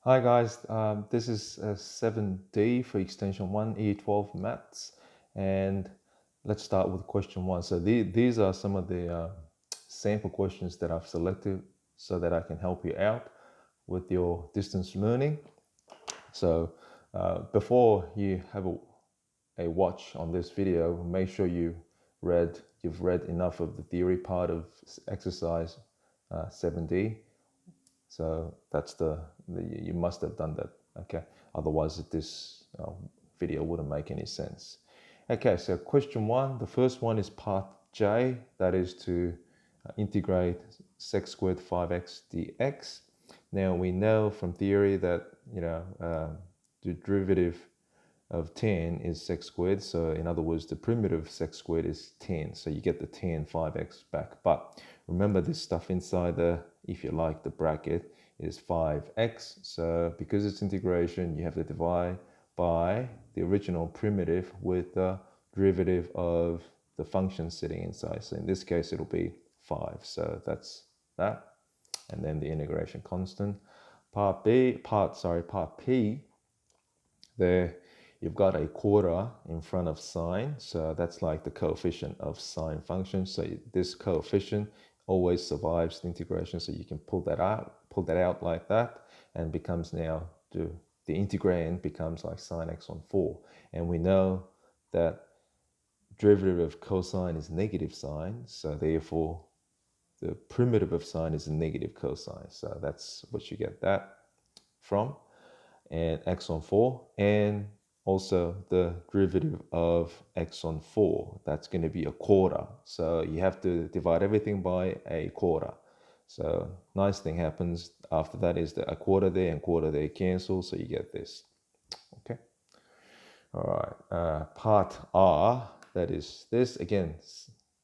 Hi guys, this is 7D for extension 1 E12 maths, and let's start with question 1. So these are some of the sample questions that I've selected so that I can help you out with your distance learning. So before you have a watch on this video, make sure you've read enough of the theory part of exercise 7D. So that's you must have done that. Okay. Otherwise, this video wouldn't make any sense. Okay. So question 1, the first one is part J, that is to integrate sec squared 5x dx. Now we know from theory that the derivative of 10 is sec squared. So in other words, the primitive of sec squared is 10. So you get the 10 5x back. But remember, this stuff inside the, if you like, the bracket is 5x. So because it's integration, you have to divide by the original primitive with the derivative of the function sitting inside. So in this case, it'll be 5. So that's that. And then the integration constant. Part P, there you've got a quarter in front of sine, so that's like the coefficient of sine function. So this coefficient always survives the integration, so you can pull that out like that, and becomes now the integrand becomes like sine x on 4. And we know that derivative of cosine is negative sine, so therefore the primitive of sine is a negative cosine. So that's what you get that from, and x on 4, and also the derivative of x on 4, that's going to be a quarter. So you have to divide everything by a quarter. So nice thing happens after that is that a quarter there and quarter there cancel, so you get this. Okay. All right. Part R, that is this again,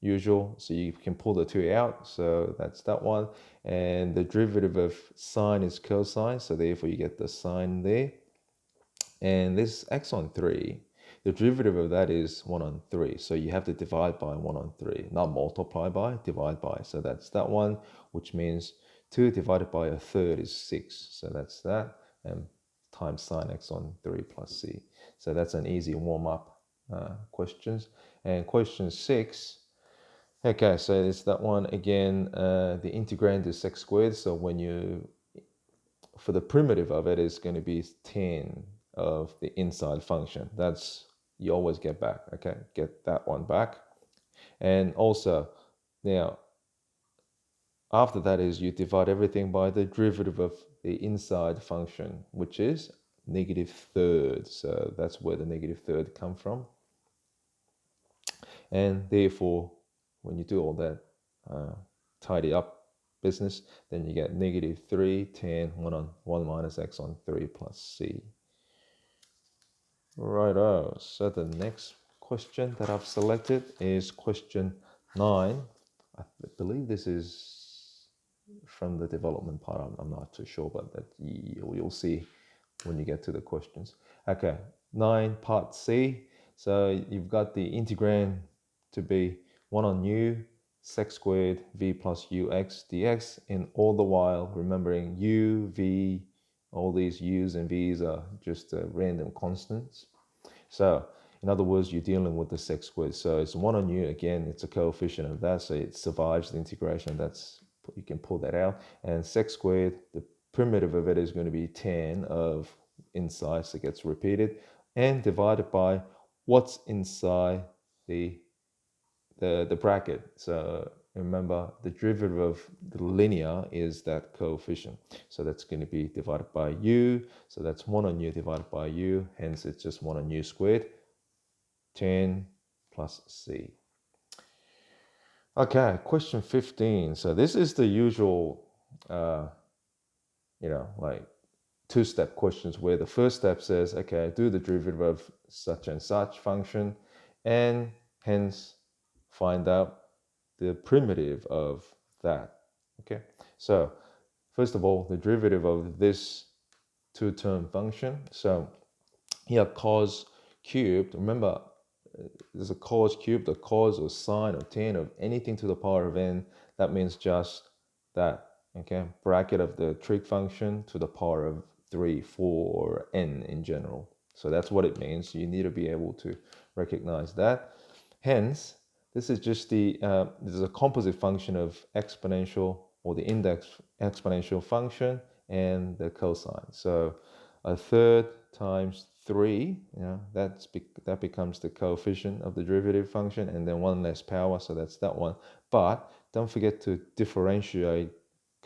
usual. So you can pull the 2 out. So that's that one. And the derivative of sine is cosine. So therefore you get the sine there. And this x on 3, the derivative of that is 1 on 3. So you have to divide by 1 on 3, not multiply by, divide by. So that's that one, which means 2 divided by a third is 6. So that's that. And times sine x on 3 plus c. So that's an easy warm-up questions. And question 6, okay, so it's that one again. The integrand is x squared. So for the primitive of it is going to be 10 of the inside function. That's, you always get back. Okay, get that one back. And also now after that is you divide everything by the derivative of the inside function, which is negative third. So that's where the negative third come from. And therefore when you do all that tidy up business, then you get negative 3, 10, 1 on 1 minus x on 3 plus c. Righto, so the next question that I've selected is question 9. I believe this is from the development part. I'm not too sure, but that you'll see when you get to the questions. Okay, 9 part C. So you've got the integrand to be 1 on u sec squared v plus ux dx, and all the while remembering u, v, all these u's and v's are just random constants. So in other words, you're dealing with the sec squared. So it's 1 on u, again, it's a coefficient of that, so it survives the integration. That's, you can pull that out. And sec squared, the primitive of it is going to be 10 of inside, so it gets repeated, and divided by what's inside the bracket. So remember, the derivative of the linear is that coefficient. So that's going to be divided by u. So that's 1 on u divided by u. Hence, it's just 1 on u squared. 10 plus c. Okay, question 15. So this is the usual, like two-step questions where the first step says, okay, do the derivative of such and such function, and hence find out the primitive of that. Okay, so first of all, the derivative of this two-term function. So here cos cubed, remember there's a cos cubed, a cos or sine or tan of anything to the power of n, that means just that. Okay, bracket of the trig function to the power of 3, 4, or n in general. So that's what it means. You need to be able to recognize that. Hence, this is just this is a composite function of exponential or the index exponential function and the cosine. So a third times 3, that becomes the coefficient of the derivative function, and then one less power, so that's that one. But don't forget to differentiate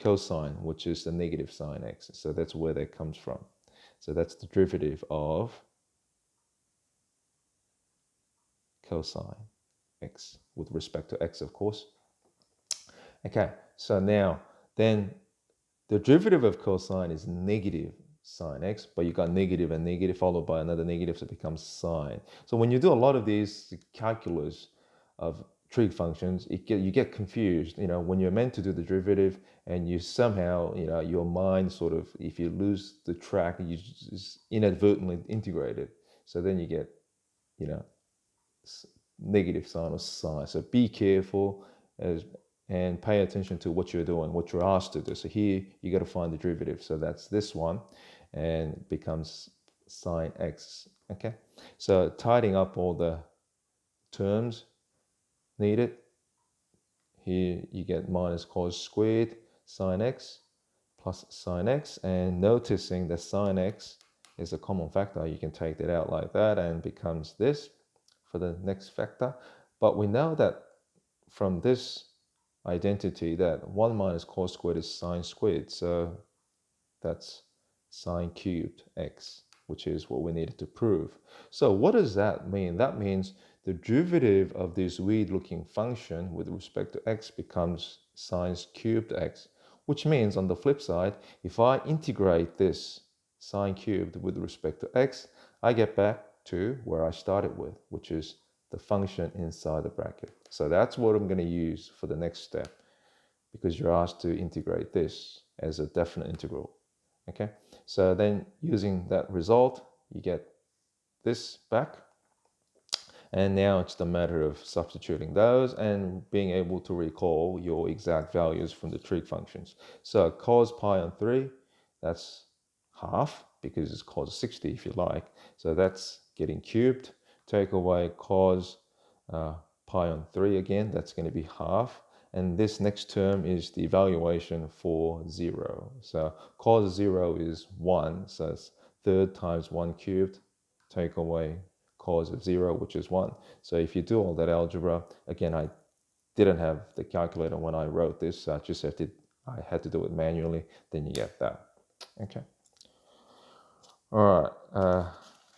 cosine, which is the negative sine x. So that's where that comes from. So that's the derivative of cosine x with respect to x, of course. Okay, so now then the derivative of cosine is negative sine x, but you got negative and negative followed by another negative, so it becomes sine. So when you do a lot of these calculus of trig functions, you get confused, when you're meant to do the derivative and you somehow, your mind sort of, if you lose the track, you just inadvertently integrate it. So then you get, negative sine or sine. So be careful and pay attention to what you're doing, what you're asked to do. So here you got to find the derivative. So that's this one, and it becomes sine x. Okay, so tidying up all the terms needed. Here you get minus cos squared sine x plus sine x, and noticing that sine x is a common factor, you can take that out like that and becomes this for the next factor. But we know that from this identity that 1 minus cos squared is sine squared, so that's sine cubed x, which is what we needed to prove. So what does that mean? That means the derivative of this weird looking function with respect to x becomes sine cubed x, which means on the flip side, if I integrate this sine cubed with respect to x, I get back to where I started with, which is the function inside the bracket. So that's what I'm going to use for the next step, because you're asked to integrate this as a definite integral. Okay, so then using that result, you get this back. And now it's the matter of substituting those and being able to recall your exact values from the trig functions. So cos pi on 3, that's half, because it's cos 60 if you like. So that's getting cubed. Take away cos pi on 3 again, that's going to be half. And this next term is the evaluation for 0. So cos 0 is 1, so it's third times 1 cubed. Take away cos of 0, which is 1. So if you do all that algebra, again, I didn't have the calculator when I wrote this, so I had to do it manually, then you get that. Okay. All right.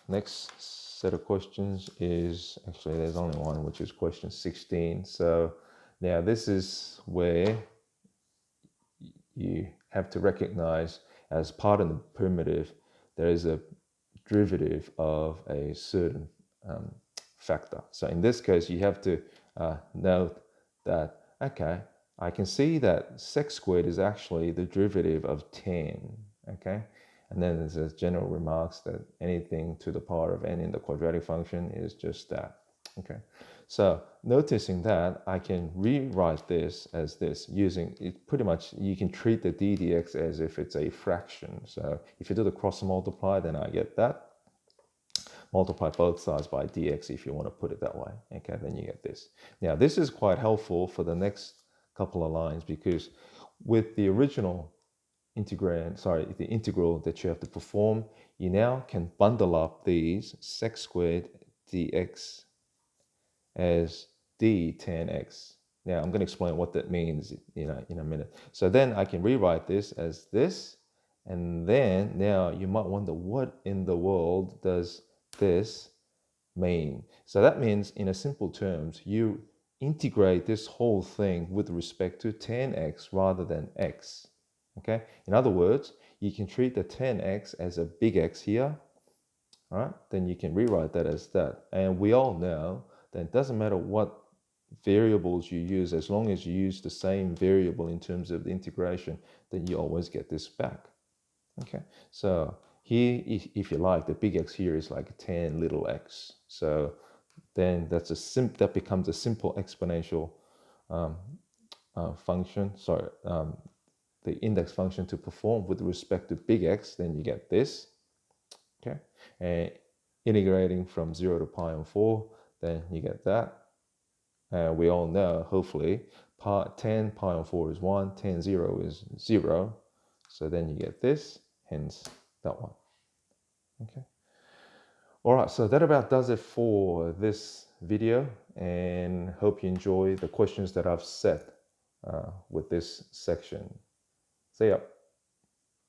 Next set of questions is, actually there's only one, which is question 16. So now this is where you have to recognize, as part of the primitive, there is a derivative of a certain factor. So in this case, you have to note that, okay, I can see that sec squared is actually the derivative of 10, okay? And then there's a general remarks that anything to the power of n in the quadratic function is just that, okay? So noticing that, I can rewrite this as this, using it pretty much, you can treat the d dx as if it's a fraction. So if you do the cross multiply, then I get that. Multiply both sides by dx if you want to put it that way. Okay, then you get this. Now this is quite helpful for the next couple of lines, because with the original the integral that you have to perform, you now can bundle up these sec squared dx as d tan x. Now I'm going to explain what that means in a minute. So then I can rewrite this as this, and then now you might wonder, what in the world does this mean? So that means, in a simple terms, you integrate this whole thing with respect to tan x rather than x. Okay, in other words, you can treat the tan x as a big X here, all right? Then you can rewrite that as that. And we all know that it doesn't matter what variables you use, as long as you use the same variable in terms of the integration, then you always get this back. Okay, so here, if you like, the big X here is like tan little x. So then that becomes a simple exponential function. Sorry, the index function to perform with respect to big X, then you get this. Okay, and integrating from 0 to pi on 4, then you get that. And we all know, hopefully, 10 pi on 4 is 1, 10 0 is 0. So then you get this, hence that one. Okay. All right, so that about does it for this video, and hope you enjoy the questions that I've set with this section. See ya.